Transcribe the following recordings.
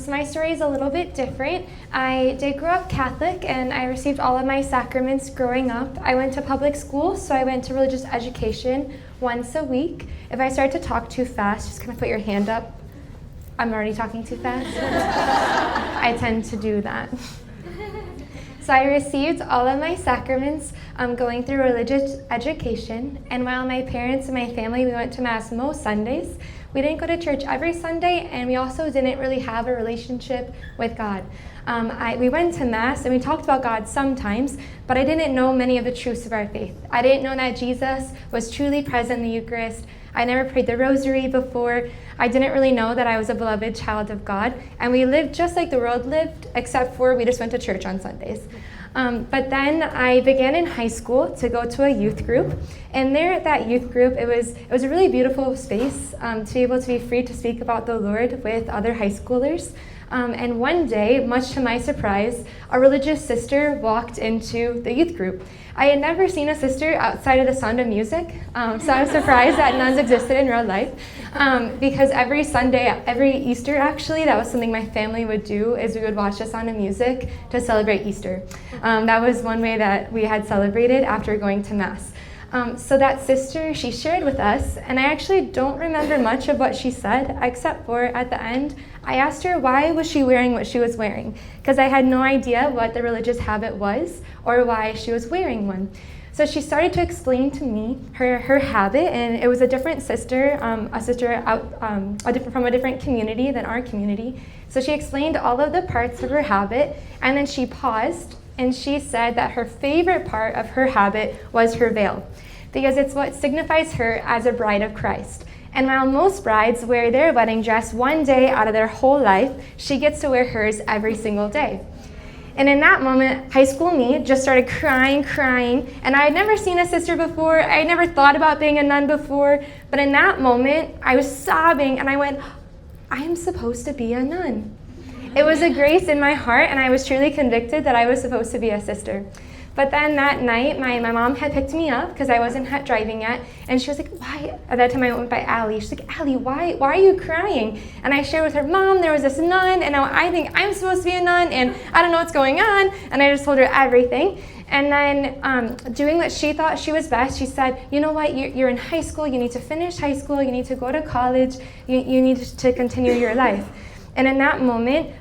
So my story is a little bit different. I did grow up Catholic, and I received all of my sacraments growing up. I went to public school, so I went to religious education once a week. If I start to talk too fast, just kind of put your hand up. I'm already talking too fast. I tend to do that. So I received all of my sacraments going through religious education, and while my parents and my family, we went to Mass most Sundays, we didn't go to church every Sunday, and we also didn't really have a relationship with God. We went to Mass, and we talked about God sometimes, but I didn't know many of the truths of our faith. I didn't know that Jesus was truly present in the Eucharist. I never prayed the rosary before. I didn't really know that I was a beloved child of God, and we lived just like the world lived, except for we just went to church on Sundays. But then I began in high school to go to a youth group, and there at that youth group, it was a really beautiful space to be able to be free to speak about the Lord with other high schoolers. And one day, much to my surprise, a religious sister walked into the youth group. I had never seen a sister outside of the Sound of Music, so I was surprised that nuns existed in real life. Because every Sunday, every Easter actually, that was something my family would do, is we would watch the Sound of Music to celebrate Easter. That was one way that we had celebrated after going to Mass. So that sister, she shared with us, and I actually don't remember much of what she said, except for at the end, I asked her why was she wearing what she was wearing, because I had no idea what the religious habit was or why she was wearing one. So she started to explain to me her habit, and it was a different sister, from a different community than our community. So she explained all of the parts of her habit, and then she paused, and she said that her favorite part of her habit was her veil, because it's what signifies her as a bride of Christ. And while most brides wear their wedding dress one day out of their whole life, she gets to wear hers every single day. And in that moment, high school me just started crying, and I had never seen a sister before. I had never thought about being a nun before, but in that moment, I was sobbing, and I went, I am supposed to be a nun. It was a grace in my heart, and I was truly convicted that I was supposed to be a sister. But then that night, my mom had picked me up because I wasn't driving yet, and she was like, why? At that time, I went by Allie. She's like, Allie, why are you crying? And I shared with her, Mom, there was this nun, and now I think I'm supposed to be a nun, and I don't know what's going on. And I just told her everything. And then doing what she thought she was best, she said, you know what, you're in high school, you need to finish high school, you need to go to college, you need to continue your life. And in that moment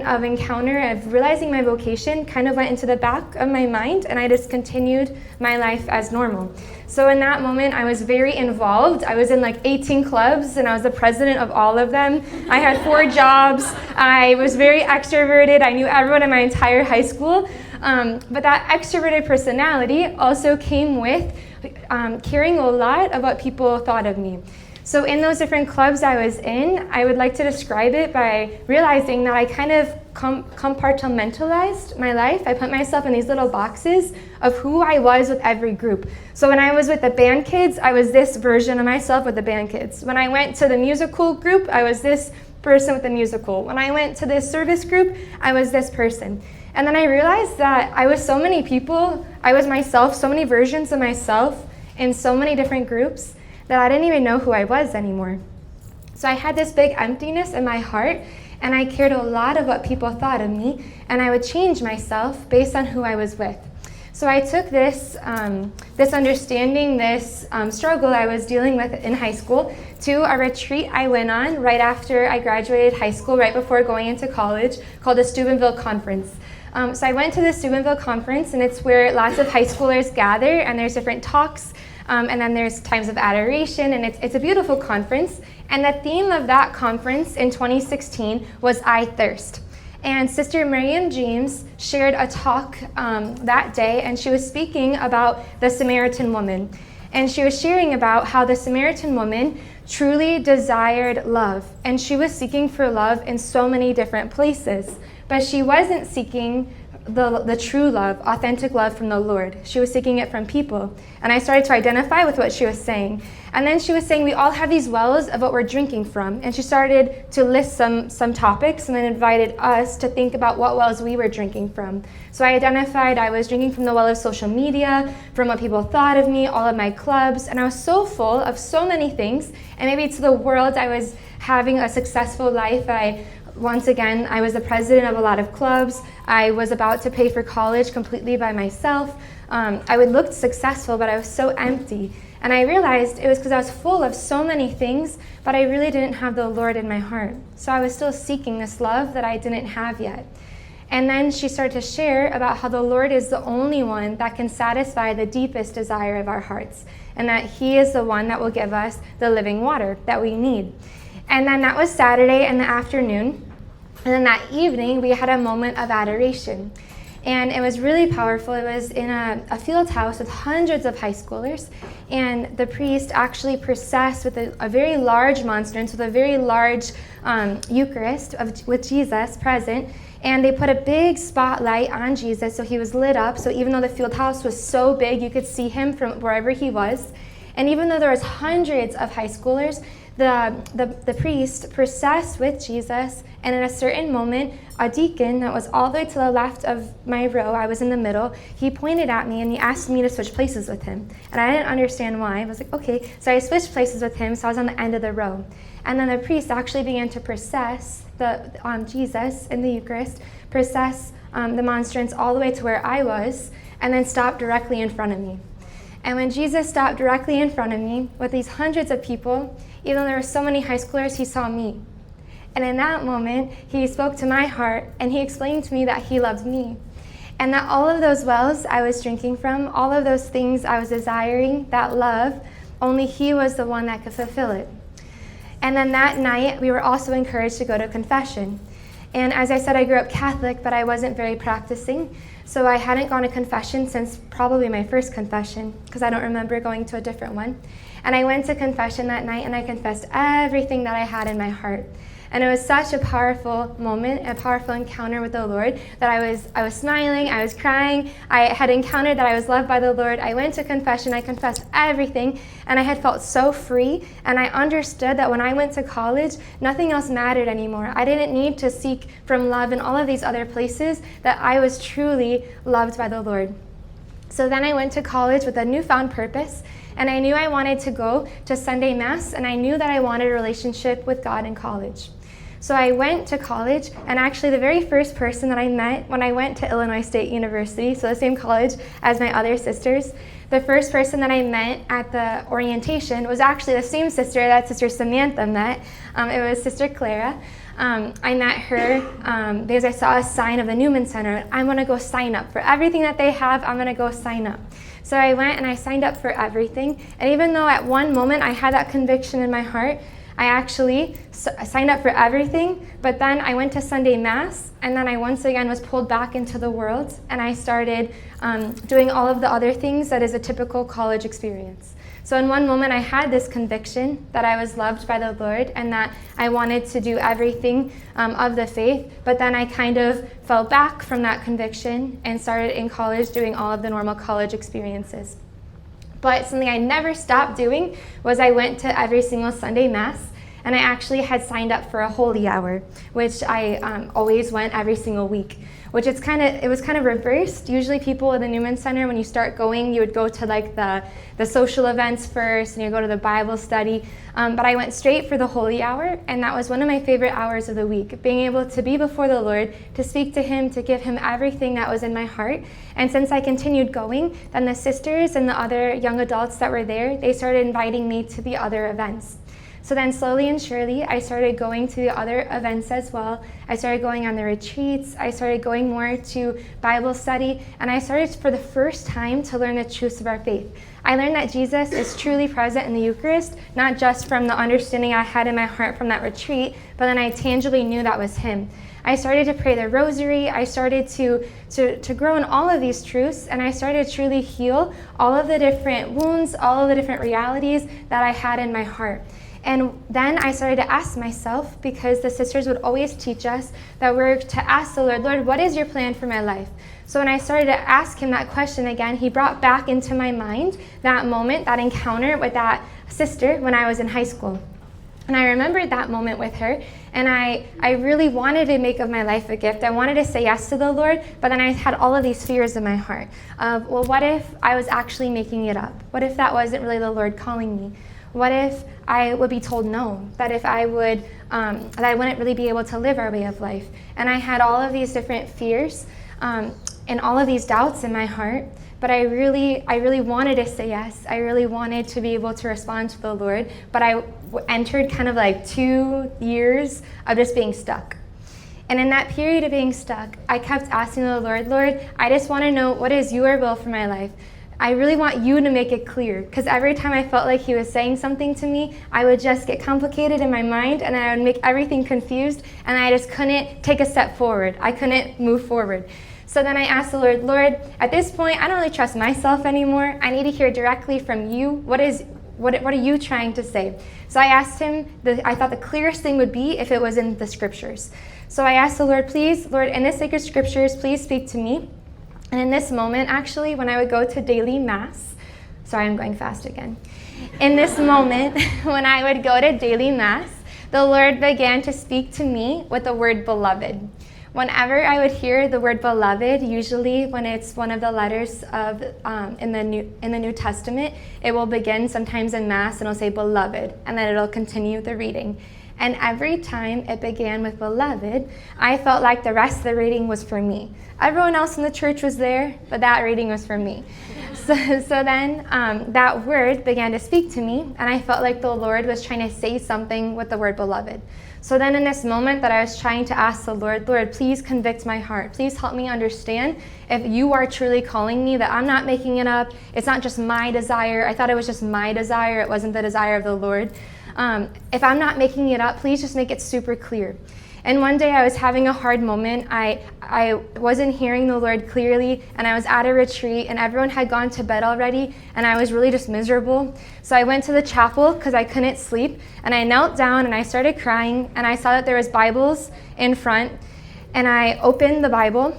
of encounter, of realizing my vocation, kind of went into the back of my mind, and I just continued my life as normal. So in that moment, I was very involved. I was in like 18 clubs, and I was the president of all of them. I had 4 jobs. I was very extroverted. I knew everyone in my entire high school. But that extroverted personality also came with caring a lot of what people thought of me. So in those different clubs I was in, I would like to describe it by realizing that I kind of compartmentalized my life. I put myself in these little boxes of who I was with every group. So when I was with the band kids, I was this version of myself with the band kids. When I went to the musical group, I was this person with the musical. When I went to this service group, I was this person. And then I realized that I was so many people, I was myself, so many versions of myself in so many different groups, that I didn't even know who I was anymore. So I had this big emptiness in my heart, and I cared a lot of what people thought of me, and I would change myself based on who I was with. So I took this understanding, this struggle I was dealing with in high school to a retreat I went on right after I graduated high school, right before going into college, called the Steubenville Conference. So I went to the Steubenville Conference, and it's where lots of high schoolers gather, and there's different talks, and then there's times of adoration, and it's a beautiful conference. And the theme of that conference in 2016 was I Thirst. And Sister Miriam James shared a talk that day, and she was speaking about the Samaritan woman. And she was sharing about how the Samaritan woman truly desired love, and she was seeking for love in so many different places. But she wasn't seeking the true love, authentic love from the Lord. She was seeking it from people. And I started to identify with what she was saying. And then she was saying we all have these wells of what we're drinking from. And she started to list some topics and then invited us to think about what wells we were drinking from. So I identified I was drinking from the well of social media, from what people thought of me, all of my clubs. And I was so full of so many things. And maybe to the world I was having a successful life. I Once again, I was the president of a lot of clubs. I was about to pay for college completely by myself. I would look successful, but I was so empty. And I realized it was because I was full of so many things, but I really didn't have the Lord in my heart. So I was still seeking this love that I didn't have yet. And then she started to share about how the Lord is the only one that can satisfy the deepest desire of our hearts, and that He is the one that will give us the living water that we need. And then that was Saturday in the afternoon. And then that evening, we had a moment of adoration. And it was really powerful. It was in a field house with hundreds of high schoolers. And the priest actually processed with a very large monstrance, with a very large Eucharist with Jesus present. And they put a big spotlight on Jesus, so he was lit up. So even though the field house was so big, you could see him from wherever he was. And even though there was hundreds of high schoolers, the priest processed with Jesus, and in a certain moment, a deacon that was all the way to the left of my row, I was in the middle, he pointed at me and he asked me to switch places with him. And I didn't understand why. I was like, okay. So I switched places with him, so I was on the end of the row. And then the priest actually began to process Jesus in the Eucharist, process the monstrance all the way to where I was, and then stopped directly in front of me. And when Jesus stopped directly in front of me with these hundreds of people, even though there were so many high schoolers, he saw me. And in that moment, he spoke to my heart, and he explained to me that he loved me. And that all of those wells I was drinking from, all of those things I was desiring, that love, only he was the one that could fulfill it. And then that night, we were also encouraged to go to confession. And as I said, I grew up Catholic, but I wasn't very practicing. So I hadn't gone to confession since probably my first confession, because I don't remember going to a different one. And I went to confession that night, and I confessed everything that I had in my heart. And it was such a powerful moment, a powerful encounter with the Lord, that I was smiling, I was crying. I had encountered that I was loved by the Lord. I went to confession, I confessed everything, and I had felt so free. And I understood that when I went to college, nothing else mattered anymore. I didn't need to seek from love in all of these other places, that I was truly loved by the Lord. So then I went to college with a newfound purpose, and I knew I wanted to go to Sunday Mass, and I knew that I wanted a relationship with God in college. So I went to college, and actually the very first person that I met when I went to Illinois State University, so the same college as my other sisters, the first person that I met at the orientation was actually the same sister that Sister Samantha met. It was Sister Clara. I met her because I saw a sign of the Newman Center. I'm going to go sign up for everything that they have. I'm going to go sign up. So I went and I signed up for everything. And even though at one moment I had that conviction in my heart, I actually signed up for everything, but then I went to Sunday Mass, and then I once again was pulled back into the world, and I started doing all of the other things that is a typical college experience. So in one moment I had this conviction that I was loved by the Lord and that I wanted to do everything of the faith, but then I kind of fell back from that conviction and started in college doing all of the normal college experiences. But something I never stopped doing was I went to every single Sunday Mass, and I actually had signed up for a holy hour, which I always went every single week, which it was kind of reversed. Usually people in the Newman Center, when you start going, you would go to like the social events first, and you go to the Bible study, but I went straight for the holy hour, and that was one of my favorite hours of the week, being able to be before the Lord, to speak to him, to give him everything that was in my heart. And since I continued going, then the sisters and the other young adults that were there, they started inviting me to the other events. So then slowly and surely, I started going to the other events as well. I started going on the retreats. I started going more to Bible study. And I started for the first time to learn the truths of our faith. I learned that Jesus is truly present in the Eucharist, not just from the understanding I had in my heart from that retreat, but then I tangibly knew that was him. I started to pray the rosary. I started to grow in all of these truths, and I started to truly heal all of the different wounds, all of the different realities that I had in my heart. And then I started to ask myself, because the sisters would always teach us that we're to ask the Lord, Lord, what is your plan for my life? So when I started to ask him that question again, he brought back into my mind that moment, that encounter with that sister when I was in high school. And I remembered that moment with her, and I really wanted to make of my life a gift. I wanted to say yes to the Lord, but then I had all of these fears in my heart of, well, what if I was actually making it up? What if that wasn't really the Lord calling me? What if I would be told no? That if I would, that I wouldn't really be able to live our way of life. And I had all of these different fears and all of these doubts in my heart. But I really wanted to say yes. I really wanted to be able to respond to the Lord. But I entered kind of like 2 years of just being stuck. And in that period of being stuck, I kept asking the Lord, Lord, I just want to know what is your will for my life. I really want you to make it clear, because every time I felt like he was saying something to me, I would just get complicated in my mind and I would make everything confused and I just couldn't take a step forward. I couldn't move forward. So then I asked the Lord, Lord, at this point, I don't really trust myself anymore. I need to hear directly from you. What are you trying to say? So I asked him, I thought the clearest thing would be if it was in the scriptures. So I asked the Lord, please, Lord, in the sacred scriptures, please speak to me. And in this moment, actually, when I would go to daily mass, sorry, I'm going fast again. In this moment, when I would go to daily mass, the Lord began to speak to me with the word beloved. Whenever I would hear the word beloved, usually when it's one of the letters of in the New Testament, it will begin sometimes in mass and it'll say beloved, and then it'll continue the reading. And every time it began with beloved, I felt like the rest of the reading was for me. Everyone else in the church was there, but that reading was for me. So then that word began to speak to me, and I felt like the Lord was trying to say something with the word beloved. So then in this moment that I was trying to ask the Lord, Lord, please convict my heart. Please help me understand if you are truly calling me, that I'm not making it up. It's not just my desire. I thought it was just my desire. It wasn't the desire of the Lord. If I'm not making it up, please just make it super clear. And one day I was having a hard moment. I wasn't hearing the Lord clearly, and I was at a retreat, and everyone had gone to bed already, and I was really just miserable. So I went to the chapel because I couldn't sleep, and I knelt down and I started crying, and I saw that there was Bibles in front, and I opened the Bible,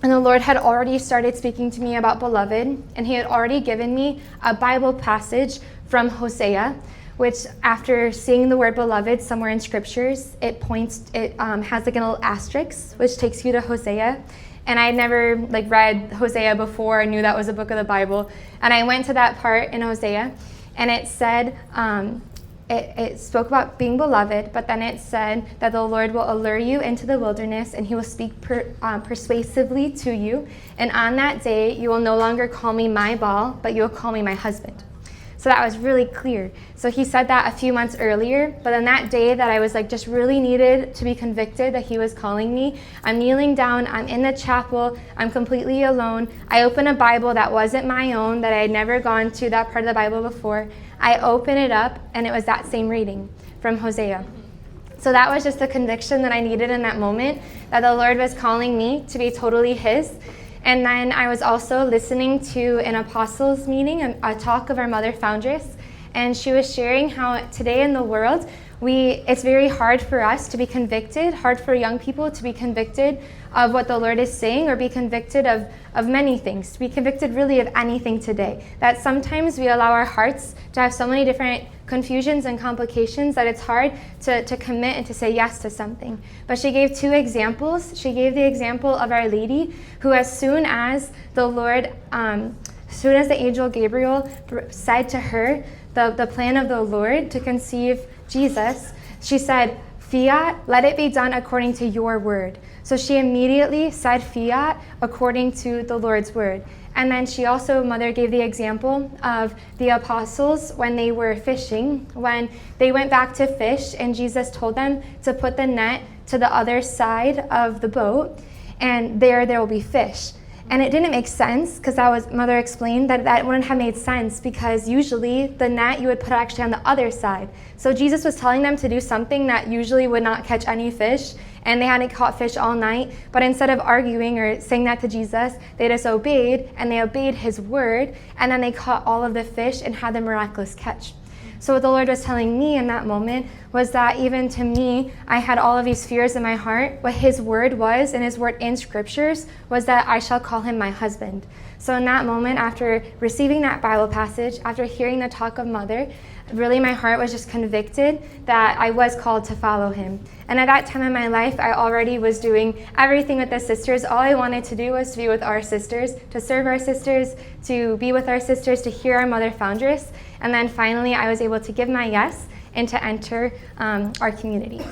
and the Lord had already started speaking to me about beloved, and he had already given me a Bible passage from Hosea, which after seeing the word beloved somewhere in scriptures, it has like an little asterisk, which takes you to Hosea. And I had never read Hosea before. I knew that was a book of the Bible. And I went to that part in Hosea, and it said, it spoke about being beloved, but then it said that the Lord will allure you into the wilderness, and he will speak persuasively to you. And on that day, you will no longer call me my Baal, but you will call me my husband. So that was really clear. So he said that a few months earlier, but on that day that I was just really needed to be convicted that he was calling me, I'm kneeling down, I'm in the chapel, I'm completely alone. I open a Bible that wasn't my own, that I had never gone to that part of the Bible before. I open it up, and it was that same reading from Hosea. So that was just the conviction that I needed in that moment, that the Lord was calling me to be totally his. And then I was also listening to an apostles meeting, a talk of our mother foundress, and she was sharing how today in the world, it's very hard for us to be convicted, hard for young people to be convicted of what the Lord is saying, or be convicted of many things, to be convicted really of anything today. That sometimes we allow our hearts to have so many different confusions and complications that it's hard to commit and to say yes to something. But she gave 2 examples. She gave the example of Our Lady, who as soon as the Lord, as soon as the angel Gabriel said to her the plan of the Lord to conceive Jesus, she said, "Fiat, let it be done according to your word." So she immediately said fiat according to the Lord's word. And then she also, Mother gave the example of the apostles when they were fishing, when they went back to fish and Jesus told them to put the net to the other side of the boat, and there will be fish. And it didn't make sense, because Mother explained that wouldn't have made sense, because usually the net you would put actually on the other side. So Jesus was telling them to do something that usually would not catch any fish, and they hadn't caught fish all night. But instead of arguing or saying that to Jesus, they just obeyed, and they obeyed his word, and then they caught all of the fish and had the miraculous catch. So what the Lord was telling me in that moment was that even to me, I had all of these fears in my heart. What his word was, and his word in scriptures, was that I shall call him my husband. So in that moment, after receiving that Bible passage, after hearing the talk of Mother, really my heart was just convicted that I was called to follow him. And at that time in my life, I already was doing everything with the sisters. All I wanted to do was to be with our sisters, to serve our sisters, to be with our sisters, to hear our Mother Foundress. And then finally, I was able to give my yes and to enter our community.